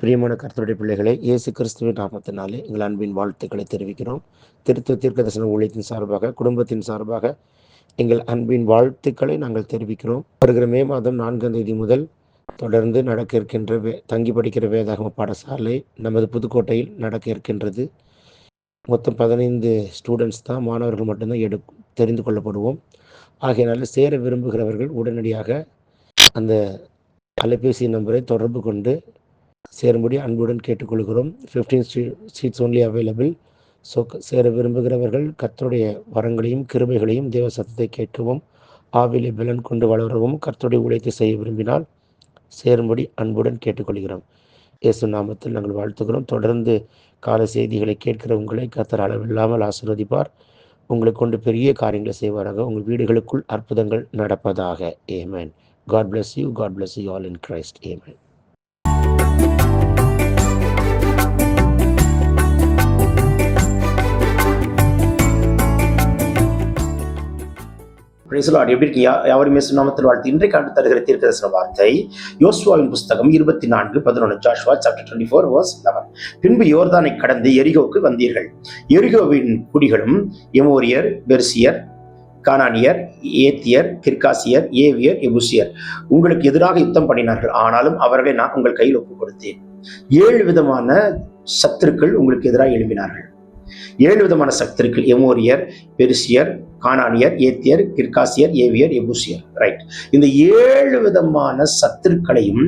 பிரியமான கர்த்தருடைய பிள்ளைகளை, இயேசு கிறிஸ்துவின் நாமத்தினாலே எங்கள் அன்பின் வாழ்த்துக்களை தெரிவிக்கிறோம். திருத்துவ தீர்க்கதரிசன ஊழியத்தின் சார்பாக, குடும்பத்தின் சார்பாக எங்கள் அன்பின் வாழ்த்துக்களை நாங்கள் தெரிவிக்கிறோம். வருகிற மே மாதம் 4ஆம் தேதி முதல் தொடர்ந்து நடக்க இருக்கின்ற தங்கி படிக்கிற வேதாகம பாடசாலை நமது புதுக்கோட்டையில் நடக்க இருக்கின்றது. மொத்தம் 15 ஸ்டூடெண்ட்ஸ் தான், மாணவர்கள் மட்டும்தான் தெரிந்து கொள்ளப்படுவோம். ஆகையினால சேர விரும்புகிறவர்கள் உடனடியாக அந்த அலைபேசி நம்பரை தொடர்பு கொண்டு சேரும்படி அன்புடன் கேட்டுக்கொள்கிறோம். 15 சீட்ஸ் ஒன்லி அவைலபிள். ஸோ சேர விரும்புகிறவர்கள் கர்த்தருடைய வரங்களையும் கிருபைகளையும் தேவ சத்தத்தை கேட்கவும், ஆவிலே பலன் கொண்டு வளரவும், கர்த்தருடைய ஊழியத்தை செய்ய விரும்பினால் சேரும்படி அன்புடன் கேட்டுக்கொள்கிறோம். இயேசு நாமத்தில் நாங்கள் வாழ்த்துகிறோம். தொடர்ந்து கால செய்திகளை கேட்கிற உங்களை கர்த்தர் அளவில்லாமல் ஆசீர்வதிப்பார். உங்களை கொண்டு பெரிய காரியங்களை செய்வாராக. உங்கள் வீடுகளுக்குள் அற்புதங்கள் நடப்பதாக. ஆமென். God bless you. God bless you all in Christ. Amen. எப்படி இருக்கியா? யாவரும் இயேசு நாமத்தில் வாழ்த்து. இன்றைக்கு ஆண்டு தருகிற தீர்க்கதரிசன வார்த்தை யோசுவாவின் புஸ்தகம் 24:11. Joshua chapter 24 verse 11. பின்பு யோர்தானை கடந்து எரிகோவுக்கு வந்தீர்கள். எரிகோவின் குடிகளும் எமோரியர், பெர்சியர், கானானியர், ஏத்தியர், கிர்காசியர், ஏவியர், எபூசியர் உங்களுக்கு எதிராக யுத்தம் பண்ணினார்கள். ஆனாலும் அவர்களை நான் உங்கள் கையில் ஒப்புக் கொடுத்தேன். 7 விதமான சத்துருக்கள் உங்களுக்கு எதிராக எழுப்பினார்கள். 7 விதமான சத்துருக்கள்: எமோரியர், பெருசியர், கானானியர், ஏத்தியர், கிர்காசியர், ஏவியர், எபூசியர். ரைட். இந்த 7 விதமான சத்துருக்களையும்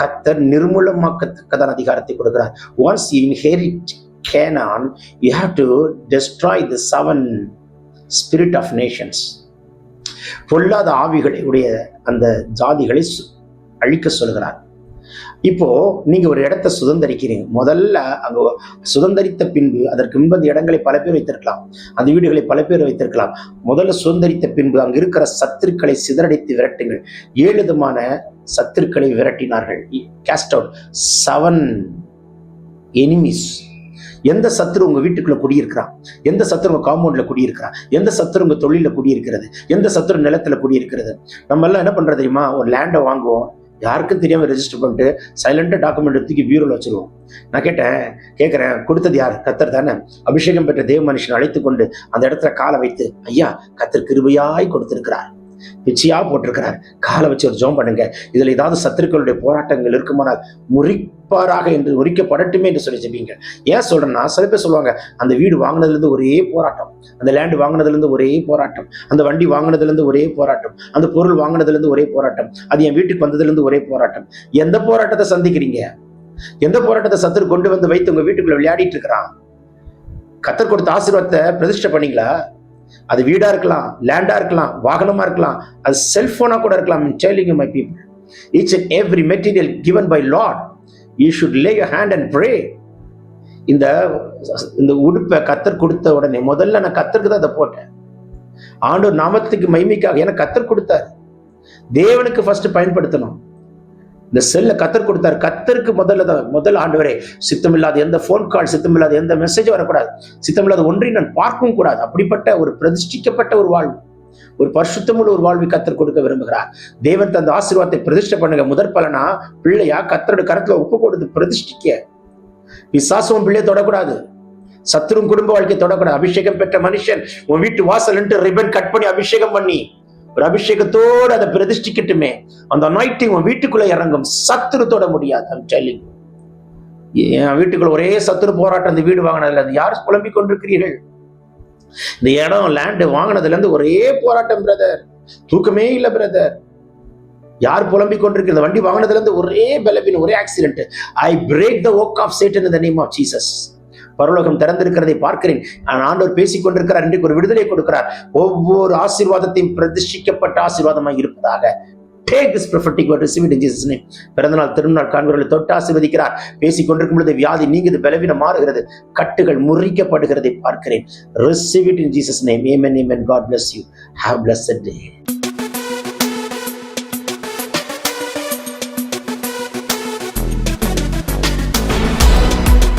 கர்த்தர் நிர்மூலமாக்கத்தக்கதான அதிகாரத்தை கொடுக்கிறார். Once you inherit Canaan, you have to destroy the 7 spirit of nations. பொல்லாத ஆவிகளுடைய அந்த ஜாதிகளை அழிக்க சொல்கிறார். இப்போ நீங்க ஒரு இடத்தை சுதந்திரிக்கிறீங்க. முதல்ல அங்க சுதந்திரித்த பின்பு அதற்கு முன்பு அந்த இடங்களை பல பேர் வைத்திருக்கலாம், அந்த வீடுகளை பல பேர் வைத்திருக்கலாம். முதல்ல சுதந்திரித்த பின்பு அங்க இருக்கிற சத்துருக்களை சிதறடித்து விரட்டுங்கள். 7 விதமான சத்துருக்களை விரட்டினார்கள். Cast out 7 enemies. எந்த சத்துரு உங்க வீட்டுக்குள்ள குடியிருக்கிறான், எந்த சத்துரு உங்க காம்பவுண்ட்ல குடியிருக்கிறான், எந்த சத்துரு உங்க தொழில குடியிருக்கிறது, எந்த சத்துரு நிலத்துல குடியிருக்கிறது. நம்ம எல்லாம் என்ன பண்றது தெரியுமா? ஒரு லேண்டை வாங்குவோம், யாருக்கும் தெரியாம ரெஜிஸ்டர் பண்ணிட்டு சைலண்டா டாக்குமெண்ட் தூக்கி பியூரோல வச்சிருவோம். நான் கேட்கிறேன், கொடுத்தது யார்? கர்த்தர் தானே. அபிஷேகம் பெற்ற தேவ மனுஷன் அழைத்து கொண்டு அந்த இடத்துல காலை வைத்து, ஐயா கர்த்தர் கிருபையாய் கொடுத்திருக்கிறார், பிச்சையா போட்டிருக்கிறார், காலை வச்சு ஒரு ஜெபம் பண்ணுங்க. இதுல ஏதாவது சத்துருக்களுடைய போராட்டங்கள் இருக்குமானால் முறிப்பாராக என்று, முறிக்கப்படட்டுமே என்று சொல்லி ஜெபிங்க. ஏன் சொல்றேன்னா, சில பேர் சொல்லுவாங்க, அந்த வீடு வாங்கினதுல இருந்து ஒரே போராட்டம், அந்த லேண்ட் வாங்கினதுல இருந்து ஒரே போராட்டம், அந்த வண்டி வாங்கினதுல இருந்து ஒரே போராட்டம், அந்த பொருள் வாங்கினதுல இருந்து ஒரே போராட்டம், அது என் வீட்டுக்கு வந்ததுல இருந்து ஒரே போராட்டம். எந்த போராட்டத்தை சந்திக்கிறீங்க? எந்த போராட்டத்தை சத்துரு கொண்டு வந்து வைத்து உங்க வீட்டுக்குள்ள விளையாடிட்டு இருக்கிறான்? கர்த்தர் கொடுத்த ஆசீர்வாதத்தை பிரதிஷ்டை பண்ணீங்களா? அது வீடா இருக்கலாம், லேண்டா இருக்கலாம், வாகனமா இருக்கலாம், அது செல்போனா கூட இருக்கலாம். I'm telling you my people, each and every material given by Lord, you should lay your hand and pray. இந்த உடுப்பை கர்த்தர் கொடுத்த உடனே முதல்ல நான் கர்த்தருக்கு தான் அதை போட்டேன். ஆண்டவர் நாமத்துக்கு மகிமைக்காக எனக்கு கர்த்தர் கொடுத்தார். தேவனுக்கு ஃபர்ஸ்ட் பயன்படுத்தணும். இந்த செல்ல கர்த்தர் கொடுத்தார். கர்த்தருக்கு முதல்ல ஆண்டவரே, சித்தமில்லாத எந்த போன் கால், சித்தமில்லாத எந்த மெசேஜ் வரக்கூடாது, சித்தமில்லாத ஒன்றையும் நான் பார்க்கவும் கூடாது. அப்படிப்பட்ட ஒரு பிரதிஷ்டிக்கப்பட்ட ஒரு வாழ்வு, ஒரு பரிசுத்தமுள்ள ஒரு வாழ்வை கர்த்தர் கொடுக்க விரும்புகிறார். தேவன் தந்த ஆசீர்வாதத்தை பிரதிஷ்டை பண்ணுங்க. முதற் பலனா பிள்ளையா கர்த்தரோட கரத்துல ஒப்பு கொடுத்து பிரதிஷ்டிக்க. பிசாசும் பிள்ளையை தொடக்கூடாது, சத்துரும் குடும்ப வாழ்க்கையை தொடக்கூடாது. அபிஷேகம் பெற்ற மனுஷன் உன் வீட்டு வாசல் ரிப்பன் கட் பண்ணி அபிஷேகம் பண்ணி ஒரு அபிஷேகத்தோடு அதை பிரதிஷ்டிக்கட்டுமே. அந்த அனாயிண்டிங் உன் வீட்டுக்குள்ள இறங்கும். சத்துரு தொட முடியாது. I'm telling you. என் வீட்டுக்குள்ள ஒரே சத்துரு போராட்டம். இந்த வீடு வாங்கினதுல இருந்து யார் புலம்பிக் கொண்டிருக்கிறீர்கள்? இந்த இடம் லேண்ட் வாங்கினதுல இருந்து ஒரே போராட்டம் பிரதர், தூக்கமே இல்ல பிரதர். யார் புலம்பிக் கொண்டிருக்கிறது? வண்டி வாங்கினதுல இருந்து ஒரே பலவீனம், ஒரே accident. I break the work of Satan in the name of Jesus. பரலோகம் திறந்திருக்கிறதை பார்க்கிறேன். ஆண்டவர் பேசிக் கொண்டிருக்கிறார். இன்றைக்கு ஒரு விடுதலை கொடுக்கிறார். ஒவ்வொரு ஆசீர்வாதத்தையும் பிரதிஷ்டிக்கப்பட்ட ஆசீர்வாதமாக இருப்பதாக. Take this prophetic word, receive it in Jesus' name. பிறந்தநாள் திருநாள் காண்பவர்களை தொட்டு ஆசீர்வதிக்கிறார். பேசிக் கொண்டிருக்கும் பொழுது வியாதி நீங்குது, பலவீனம் மாறுகிறது, கட்டுகள் முறிக்கப்படுகிறதை பார்க்கிறேன். Receive it in Jesus' name. Amen, amen. God bless you. Have a blessed day.